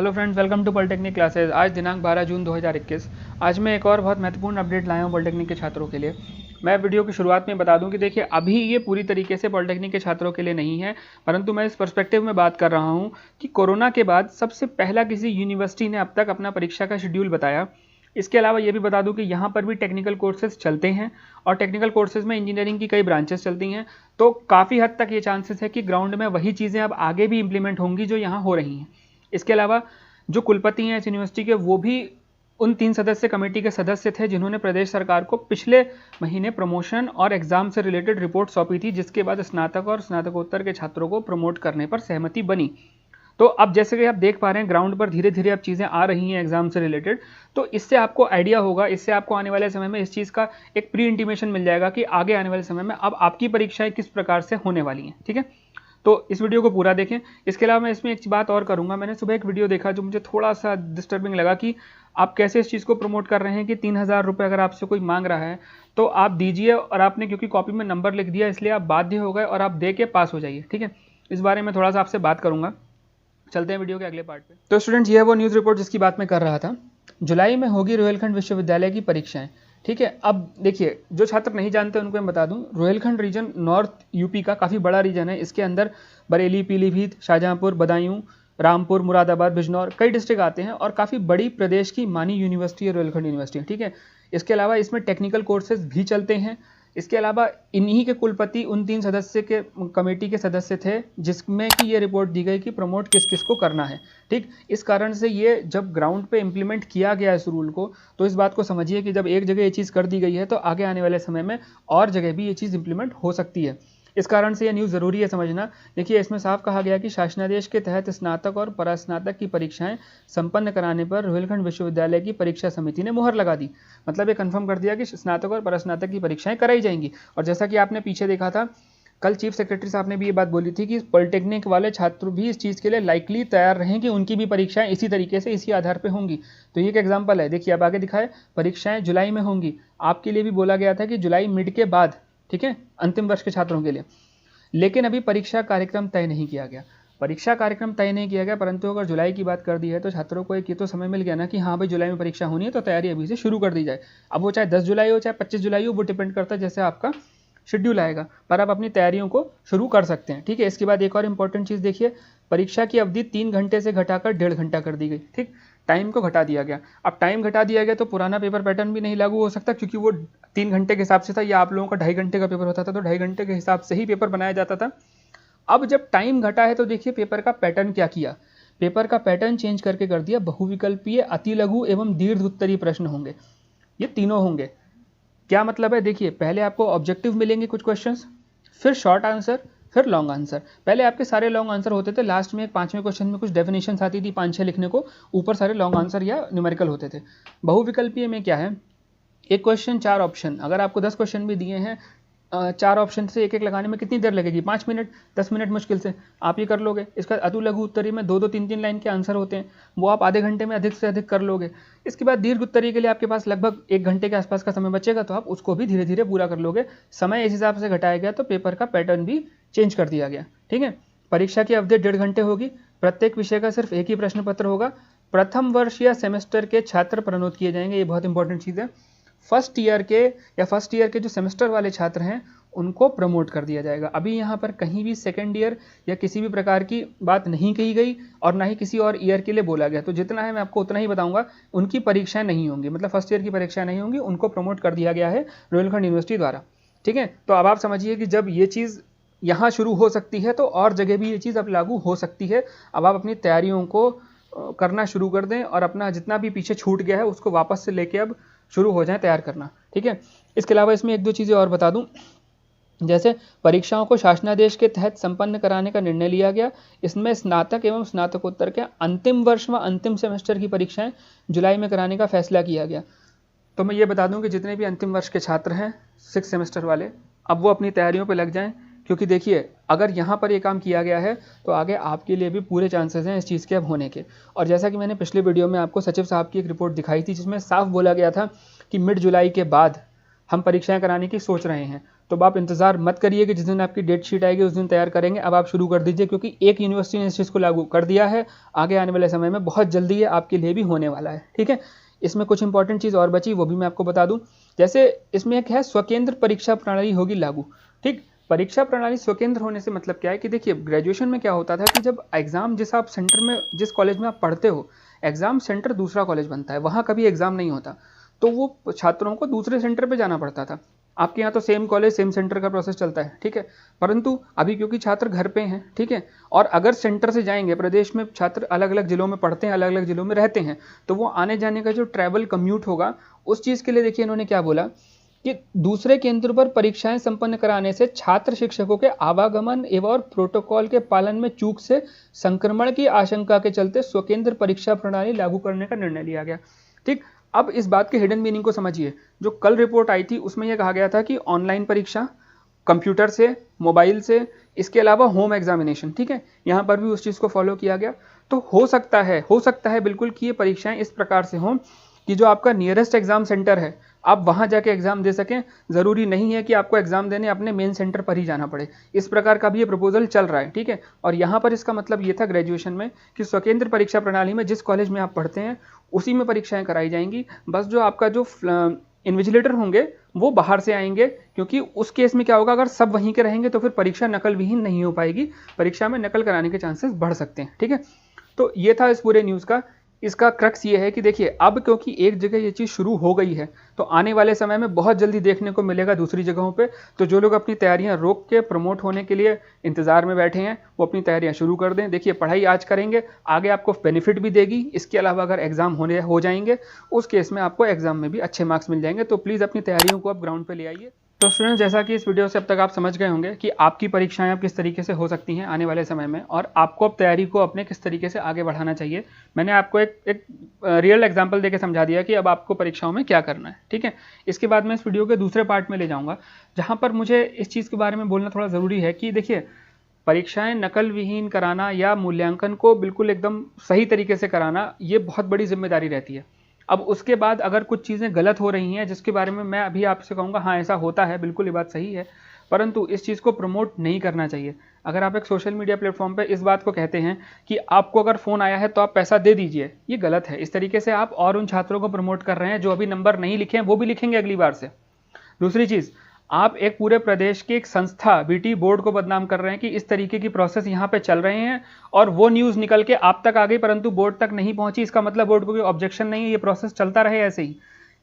Hello friends, welcome to polytechnic classes. आज दिनांक 12 जून 2021। आज मैं एक और बहुत महत्वपूर्ण अपडेट लाया हूँ पॉलिटेक्निक के छात्रों के लिए। मैं वीडियो की शुरुआत में बता दूं कि देखिए, अभी ये पूरी तरीके से पॉलिटेक्निक के छात्रों के लिए नहीं है, परंतु मैं इस पर्सपेक्टिव में बात कर रहा हूँ कि कोरोना के बाद सबसे पहला किसी यूनिवर्सिटी ने अब तक अपना परीक्षा का शेड्यूल बताया। इसके अलावा ये भी बता दूं कि यहाँ पर भी टेक्निकल कोर्सेज चलते हैं और टेक्निकल कोर्सेज में इंजीनियरिंग की कई ब्रांचेस चलती हैं, तो काफ़ी हद तक ये चांसेस है कि ग्राउंड में वही चीज़ें अब आगे भी इंप्लीमेंट होंगी जो यहाँ हो रही हैं। इसके अलावा जो कुलपति हैं इस यूनिवर्सिटी के, वो भी उन 3 सदस्य कमेटी के सदस्य थे जिन्होंने प्रदेश सरकार को पिछले महीने प्रमोशन और एग्जाम से रिलेटेड रिपोर्ट सौंपी थी, जिसके बाद स्नातक और स्नातकोत्तर के छात्रों को प्रमोट करने पर सहमति बनी। तो अब जैसे कि आप देख पा रहे हैं, ग्राउंड पर धीरे धीरे अब चीज़ें आ रही हैं एग्जाम से रिलेटेड, तो इससे आपको आइडिया होगा, इससे आपको आने वाले समय में इस चीज़ का एक प्री इंटीमेशन मिल जाएगा कि आगे आने वाले समय में अब आपकी परीक्षाएं किस प्रकार से होने वाली हैं। ठीक है, तो इस वीडियो को पूरा देखें। इसके अलावा मैं इसमें एक बात और करूंगा, मैंने सुबह एक वीडियो देखा जो मुझे थोड़ा सा डिस्टर्बिंग लगा कि आप कैसे इस चीज़ को प्रमोट कर रहे हैं कि 3000 रुपये अगर आपसे कोई मांग रहा है तो आप दीजिए, और आपने क्योंकि कॉपी में नंबर लिख दिया इसलिए आप बाध्य हो गए और आप दे के पास हो जाइए। ठीक है, इस बारे में थोड़ा सा आपसे बात करूंगा। चलते हैं वीडियो के अगले पार्ट पे। तो स्टूडेंट्स, ये है वो न्यूज़ रिपोर्ट जिसकी बात मैं कर रहा था। जुलाई में होगी रोहिलखंड विश्वविद्यालय की परीक्षाएं। ठीक है, अब देखिए, जो छात्र नहीं जानते उनको मैं बता दूं, रोहिलखंड रीजन नॉर्थ यूपी का काफ़ी बड़ा रीजन है। इसके अंदर बरेली, पीलीभीत, शाहजहांपुर, बदायूं, रामपुर, मुरादाबाद, बिजनौर कई डिस्ट्रिक्ट आते हैं और काफ़ी बड़ी प्रदेश की मानी यूनिवर्सिटी है रोहिलखंड यूनिवर्सिटी। ठीक है, इसके अलावा इसमें टेक्निकल कोर्सेज भी चलते हैं। इसके अलावा इन्हीं के कुलपति उन 3 सदस्य के कमेटी के सदस्य थे जिसमें कि ये रिपोर्ट दी गई कि प्रमोट किस किस को करना है। ठीक, इस कारण से ये जब ग्राउंड पे इम्प्लीमेंट किया गया इस रूल को, तो इस बात को समझिए कि जब एक जगह ये चीज़ कर दी गई है तो आगे आने वाले समय में और जगह भी ये चीज़ इम्प्लीमेंट हो सकती है। इस कारण से यह न्यूज़ ज़रूरी है समझना। देखिए, इसमें साफ कहा गया कि शासनादेश के तहत स्नातक और परास्नातक की परीक्षाएं संपन्न कराने पर रोहिलखंड विश्वविद्यालय की परीक्षा समिति ने मुहर लगा दी। मतलब ये कंफर्म कर दिया कि स्नातक और परास्नातक की परीक्षाएं कराई जाएंगी। और जैसा कि आपने पीछे देखा था, कल चीफ सेक्रेटरी साहब ने भी ये बात बोली थी कि पॉलिटेक्निक वाले छात्र भी इस चीज़ के लिए लाइकली तैयार रहें कि उनकी भी परीक्षाएं इसी तरीके से इसी आधार पर होंगी। तो ये एक एग्जाम्पल है। देखिए, अब आगे दिखाए, परीक्षाएं जुलाई में होंगी। आपके लिए भी बोला गया था कि जुलाई मिड के बाद, ठीक है, अंतिम वर्ष के छात्रों के लिए। लेकिन अभी परीक्षा कार्यक्रम तय नहीं किया गया। परीक्षा कार्यक्रम तय नहीं किया गया, परंतु अगर जुलाई की बात कर दी है तो छात्रों को एक ये तो समय मिल गया ना कि हाँ भाई, जुलाई में परीक्षा होनी है तो तैयारी अभी से शुरू कर दी जाए। अब वो चाहे 10 जुलाई हो चाहे 25 जुलाई हो, वो डिपेंड करता है जैसे आपका शेड्यूल आएगा, पर आप अपनी तैयारियों को शुरू कर सकते हैं। ठीक है, इसके बाद एक और इंपॉर्टेंट चीज़ देखिए, परीक्षा की अवधि 3 घंटे से घटाकर 1.5 घंटा कर दी गई। ठीक, टाइम को घटा दिया गया। अब टाइम घटा दिया गया तो पुराना पेपर पैटर्न भी नहीं लागू हो सकता, क्योंकि वो 3 घंटे के हिसाब से था, या आप लोगों का 2.5 घंटे का पेपर होता था तो 2.5 घंटे के हिसाब से ही पेपर बनाया जाता था। अब जब टाइम घटा है तो देखिए पेपर का पैटर्न क्या किया। पेपर का पैटर्न चेंज करके कर दिया, बहुविकल्पीय, अति लघु एवं दीर्घ उत्तरीय प्रश्न होंगे। ये तीनों होंगे। क्या मतलब है, देखिए, पहले आपको ऑब्जेक्टिव मिलेंगे कुछ क्वेश्चंस, फिर शॉर्ट आंसर, फिर लॉन्ग आंसर। पहले आपके सारे लॉन्ग आंसर होते थे, लास्ट में एक 5वें क्वेश्चन में कुछ डेफिनेशंस आती थी 5-6 लिखने को, ऊपर सारे लॉन्ग आंसर या न्यूमेरिकल होते थे। बहुविकल्पीय में क्या है, एक क्वेश्चन 4 ऑप्शन। अगर आपको 10 क्वेश्चन भी दिए हैं, 4 ऑप्शन से एक एक लगाने में कितनी देर लगेगी, 5 मिनट, 10 मिनट मुश्किल से आप ये कर लोगे। इसका अतु लघु उत्तरीय में 2-2, 3-3 लाइन के आंसर होते हैं, वो आप आधे घंटे में अधिक से अधिक कर लोगे। इसके बाद दीर्घ उत्तरीय के लिए आपके पास लगभग 1 घंटे के आसपास का समय बचेगा, तो आप उसको भी धीरे धीरे पूरा कर लोगे। समय इस हिसाब से घटाया गया तो पेपर का पैटर्न भी चेंज कर दिया गया। ठीक है, परीक्षा की अवधि 1.5 घंटे होगी। प्रत्येक विषय का सिर्फ एक ही प्रश्न पत्र होगा। प्रथम वर्ष या सेमेस्टर के छात्र प्रोन्नत किए जाएंगे, ये बहुत इंपॉर्टेंट चीज़ है। फर्स्ट ईयर के जो सेमेस्टर वाले छात्र हैं उनको प्रमोट कर दिया जाएगा। अभी यहाँ पर कहीं भी सेकेंड ईयर या किसी भी प्रकार की बात नहीं कही गई और ना ही किसी और ईयर के लिए बोला गया, तो जितना है मैं आपको उतना ही बताऊंगा। उनकी परीक्षाएं नहीं होंगी, मतलब फर्स्ट ईयर की परीक्षाएं नहीं होंगी, उनको प्रमोट कर दिया गया है रोहिलखंड यूनिवर्सिटी द्वारा। ठीक है, तो अब आप समझिए कि जब ये चीज़ यहाँ शुरू हो सकती है तो और जगह भी ये चीज़ अब लागू हो सकती है। अब आप अपनी तैयारियों को करना शुरू कर दें और अपना जितना भी पीछे छूट गया है उसको वापस से लेके अब शुरू हो जाए तैयार करना। ठीक है, इसके अलावा इसमें 1-2 चीज़ें और बता दूं, जैसे परीक्षाओं को शासनादेश के तहत संपन्न कराने का निर्णय लिया गया। इसमें स्नातक एवं स्नातकोत्तर के अंतिम वर्ष व अंतिम सेमेस्टर की परीक्षाएं जुलाई में कराने का फैसला किया गया। तो मैं ये बता दूं कि जितने भी अंतिम वर्ष के छात्र हैं 6 सेमेस्टर वाले, अब वो अपनी तैयारियों पर लग जाएं, क्योंकि देखिए, अगर यहाँ पर ये काम किया गया है तो आगे आपके लिए भी पूरे चांसेस हैं इस चीज़ के अब होने के। और जैसा कि मैंने पिछले वीडियो में आपको सचिव साहब की एक रिपोर्ट दिखाई थी जिसमें साफ बोला गया था कि मिड जुलाई के बाद हम परीक्षाएं कराने की सोच रहे हैं। तो अब आप इंतजार मत करिए कि जिस दिन आपकी डेट शीट आएगी उस दिन तैयार करेंगे, अब आप शुरू कर दीजिए, क्योंकि एक यूनिवर्सिटी ने इस चीज़ को लागू कर दिया है, आगे आने वाले समय में बहुत जल्दी ये आपके लिए भी होने वाला है। ठीक है, इसमें कुछ इंपॉर्टेंट चीज़ और बची, वो भी मैं आपको बता दूं। जैसे इसमें एक है स्वकेंद्र परीक्षा प्रणाली होगी लागू। ठीक, परीक्षा प्रणाली स्वकेंद्र होने से मतलब क्या है कि देखिए ग्रेजुएशन में क्या होता था कि जब एग्जाम जिस आप सेंटर में जिस कॉलेज में आप पढ़ते हो, एग्जाम सेंटर दूसरा कॉलेज बनता है, वहाँ कभी एग्जाम नहीं होता, तो वो छात्रों को दूसरे सेंटर पे जाना पड़ता था। आपके यहाँ तो सेम कॉलेज सेम सेंटर का प्रोसेस चलता है, ठीक है, परंतु अभी क्योंकि छात्र घर पे हैं, ठीक है, और अगर सेंटर से जाएंगे, प्रदेश में छात्र अलग अलग जिलों में पढ़ते हैं, अलग अलग जिलों में रहते हैं, तो वो आने जाने का जो ट्रैवल कम्यूट होगा, उस चीज़ के लिए देखिए इन्होंने क्या बोला कि दूसरे केंद्र पर परीक्षाएं संपन्न कराने से छात्र शिक्षकों के आवागमन एवं प्रोटोकॉल के पालन में चूक से संक्रमण की आशंका के चलते स्वकेंद्र परीक्षा प्रणाली लागू करने का निर्णय लिया गया। ठीक, अब इस बात के हिडन मीनिंग को समझिए। जो कल रिपोर्ट आई थी उसमें यह कहा गया था कि ऑनलाइन परीक्षा, कंप्यूटर से, मोबाइल से, इसके अलावा होम एग्जामिनेशन, ठीक है, यहाँ पर भी उस चीज़ को फॉलो किया गया। तो हो सकता है बिल्कुल कि ये परीक्षाएं इस प्रकार से हों कि जो आपका नियरेस्ट एग्जाम सेंटर है आप वहाँ जाके एग्जाम दे सकें। ज़रूरी नहीं है कि आपको एग्जाम देने अपने मेन सेंटर पर ही जाना पड़े। इस प्रकार का भी ये प्रपोजल चल रहा है, ठीक है। और यहाँ पर इसका मतलब ये था ग्रेजुएशन में कि स्वकेंद्र परीक्षा प्रणाली में जिस कॉलेज में आप पढ़ते हैं उसी में परीक्षाएं कराई जाएंगी। बस जो आपका जो इन्विजिलेटर होंगे वो बाहर से आएंगे, क्योंकि उस केस में क्या होगा, अगर सब वहीं के रहेंगे तो फिर परीक्षा नकल विहीन नहीं हो पाएगी, परीक्षा में नकल कराने के चांसेस बढ़ सकते हैं, ठीक है। तो ये था इस पूरे न्यूज़ का। इसका क्रक्स ये है कि देखिए अब क्योंकि एक जगह ये चीज़ शुरू हो गई है तो आने वाले समय में बहुत जल्दी देखने को मिलेगा दूसरी जगहों पे। तो जो लोग अपनी तैयारियां रोक के प्रमोट होने के लिए इंतज़ार में बैठे हैं वो अपनी तैयारियां शुरू कर दें। देखिए पढ़ाई आज करेंगे, आगे आपको बेनिफिट भी देगी। इसके अलावा अगर एग्जाम हो जाएंगे उस केस में आपको एग्जाम में भी अच्छे मार्क्स मिल जाएंगे। तो प्लीज़ अपनी तैयारियों को आप ग्राउंड पर ले आइए। तो स्टूडेंट्स, जैसा कि इस वीडियो से अब तक आप समझ गए होंगे कि आपकी परीक्षाएं अब किस तरीके से हो सकती हैं आने वाले समय में, और आपको अब तैयारी को अपने किस तरीके से आगे बढ़ाना चाहिए। मैंने आपको एक रियल एग्जांपल देके समझा दिया कि अब आपको परीक्षाओं में क्या करना है, ठीक है। इसके बाद मैं इस वीडियो के दूसरे पार्ट में ले जाऊंगा जहां पर मुझे इस चीज़ के बारे में बोलना थोड़ा ज़रूरी है कि देखिए परीक्षाएं नकल विहीन कराना या मूल्यांकन को बिल्कुल एकदम सही तरीके से कराना, ये बहुत बड़ी जिम्मेदारी रहती है। अब उसके बाद अगर कुछ चीज़ें गलत हो रही हैं जिसके बारे में मैं अभी आपसे कहूँगा हाँ ऐसा होता है, बिल्कुल ये बात सही है, परंतु इस चीज़ को प्रमोट नहीं करना चाहिए। अगर आप एक सोशल मीडिया प्लेटफॉर्म पे इस बात को कहते हैं कि आपको अगर फ़ोन आया है तो आप पैसा दे दीजिए, ये गलत है। इस तरीके से आप और उन छात्रों को प्रमोट कर रहे हैं जो अभी नंबर नहीं लिखे हैं, वो भी लिखेंगे अगली बार से। दूसरी चीज़, आप एक पूरे प्रदेश की एक संस्था बीटी बोर्ड को बदनाम कर रहे हैं कि इस तरीके की प्रोसेस यहाँ पे चल रहे हैं और वो न्यूज़ निकल के आप तक आ गई परंतु बोर्ड तक नहीं पहुंची। इसका मतलब बोर्ड को कोई ऑब्जेक्शन नहीं है, ये प्रोसेस चलता रहे ऐसे ही।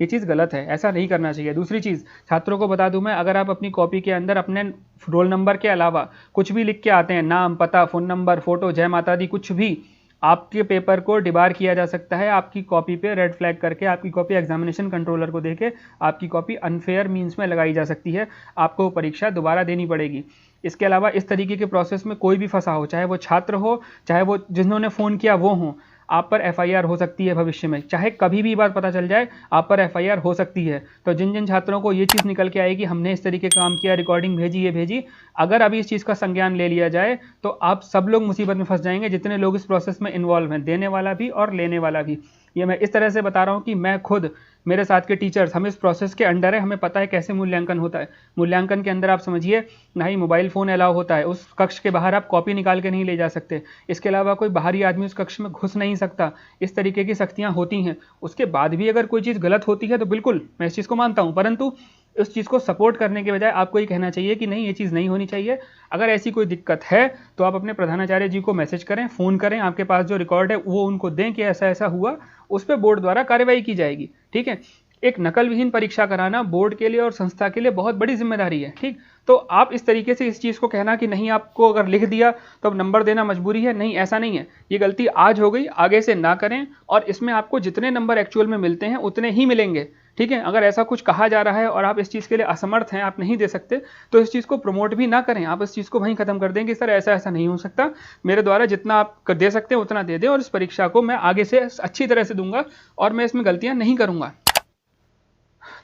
ये चीज़ गलत है, ऐसा नहीं करना चाहिए। दूसरी चीज़, छात्रों को बता दूं मैं, अगर आप अपनी कॉपी के अंदर अपने रोल नंबर के अलावा कुछ भी लिख के आते हैं, नाम, पता, फ़ोन नंबर, फोटो, जय माता दी, कुछ भी, आपके पेपर को डिबार किया जा सकता है। आपकी कॉपी पे रेड फ्लैग करके आपकी कॉपी एग्जामिनेशन कंट्रोलर को देके आपकी कॉपी अनफेयर मीन्स में लगाई जा सकती है, आपको परीक्षा दोबारा देनी पड़ेगी। इसके अलावा इस तरीके के प्रोसेस में कोई भी फंसा हो, चाहे वो छात्र हो, चाहे वो जिन्होंने फ़ोन किया वो हो, आप पर एफआईआर हो सकती है भविष्य में। चाहे कभी भी बात पता चल जाए, आप पर एफआईआर हो सकती है। तो जिन जिन छात्रों को ये चीज़ निकल के आएगी हमने इस तरीके का काम किया, रिकॉर्डिंग भेजी, ये भेजी, अगर अभी इस चीज़ का संज्ञान ले लिया जाए तो आप सब लोग मुसीबत में फंस जाएंगे, जितने लोग इस प्रोसेस में इन्वॉल्व हैं, देने वाला भी और लेने वाला भी। ये मैं इस तरह से बता रहा हूँ कि मैं खुद, मेरे साथ के टीचर्स, हम इस प्रोसेस के अंडर है, हमें पता है कैसे मूल्यांकन होता है। मूल्यांकन के अंदर आप समझिए ना ही मोबाइल फ़ोन अलाउ होता है, उस कक्ष के बाहर आप कॉपी निकाल के नहीं ले जा सकते, इसके अलावा कोई बाहरी आदमी उस कक्ष में घुस नहीं सकता। इस तरीके की सख्तियाँ होती हैं। उसके बाद भी अगर कोई चीज़ गलत होती है तो बिल्कुल मैं इस चीज़ को मानता हूँ, परंतु उस चीज़ को सपोर्ट करने के बजाय आपको ये कहना चाहिए कि नहीं ये चीज़ नहीं होनी चाहिए। अगर ऐसी कोई दिक्कत है तो आप अपने प्रधानाचार्य जी को मैसेज करें, फ़ोन करें, आपके पास जो रिकॉर्ड है वो उनको दें कि ऐसा ऐसा हुआ, उस पर बोर्ड द्वारा कार्रवाई की जाएगी, ठीक है। एक नकल विहीन परीक्षा कराना बोर्ड के लिए और संस्था के लिए बहुत बड़ी जिम्मेदारी है, ठीक। तो आप इस तरीके से इस चीज़ को कहना कि नहीं आपको अगर लिख दिया तो अब नंबर देना मजबूरी है, नहीं, ऐसा नहीं है। ये गलती आज हो गई, आगे से ना करें, और इसमें आपको जितने नंबर एक्चुअल में मिलते हैं उतने ही मिलेंगे, ठीक है। अगर ऐसा कुछ कहा जा रहा है और आप इस चीज़ के लिए असमर्थ हैं, आप नहीं दे सकते, तो इस चीज़ को प्रमोट भी ना करें। आप इस चीज़ को वहीं खत्म कर दें कि सर ऐसा ऐसा नहीं हो सकता, मेरे द्वारा जितना आप दे सकते हैं उतना दे दें और इस परीक्षा को मैं आगे से अच्छी तरह से दूंगा और मैं इसमें गलतियाँ नहीं करूँगा।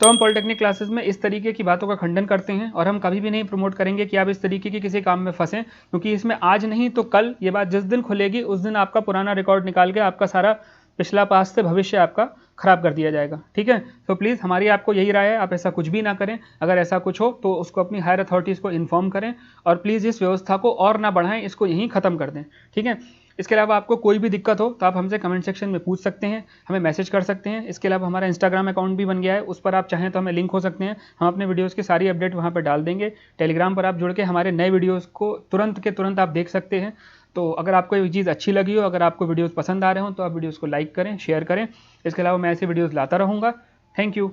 तो हम पॉलिटेक्निक क्लासेस में इस तरीके की बातों का खंडन करते हैं और हम कभी भी नहीं प्रमोट करेंगे कि आप इस तरीके के किसी काम में फंसें, क्योंकि इसमें आज नहीं तो कल ये बात जिस दिन खुलेगी उस दिन आपका पुराना रिकॉर्ड निकाल के आपका सारा पिछला पास से भविष्य आपका ख़राब कर दिया जाएगा। ठीक है, तो प्लीज़ हमारी आपको यही राय है, आप ऐसा कुछ भी ना करें। अगर ऐसा कुछ हो तो उसको अपनी हायर अथॉरिटीज़ को इन्फॉर्म करें और प्लीज़ इस व्यवस्था को और ना बढ़ाएं, इसको यहीं ख़त्म कर दें। ठीक है, इसके अलावा आपको कोई भी दिक्कत हो तो आप हमसे कमेंट सेक्शन में पूछ सकते हैं, हमें मैसेज कर सकते हैं। इसके अलावा हमारा इंस्टाग्राम अकाउंट भी बन गया है, उस पर आप चाहें तो हमें लिंक हो सकते हैं, हम अपने वीडियोज़ की सारी अपडेट वहाँ पर डाल देंगे। टेलीग्राम पर आप जुड़ के हमारे नए वीडियोज़ को तुरंत के तुरंत आप देख सकते हैं। तो अगर आपको ये चीज़ अच्छी लगी हो, अगर आपको वीडियोज़ पसंद आ रहे हो तो आप वीडियोज़ को लाइक करें, शेयर करें। इसके अलावा मैं ऐसे वीडियोज़ लाता रहूँगा। Thank you.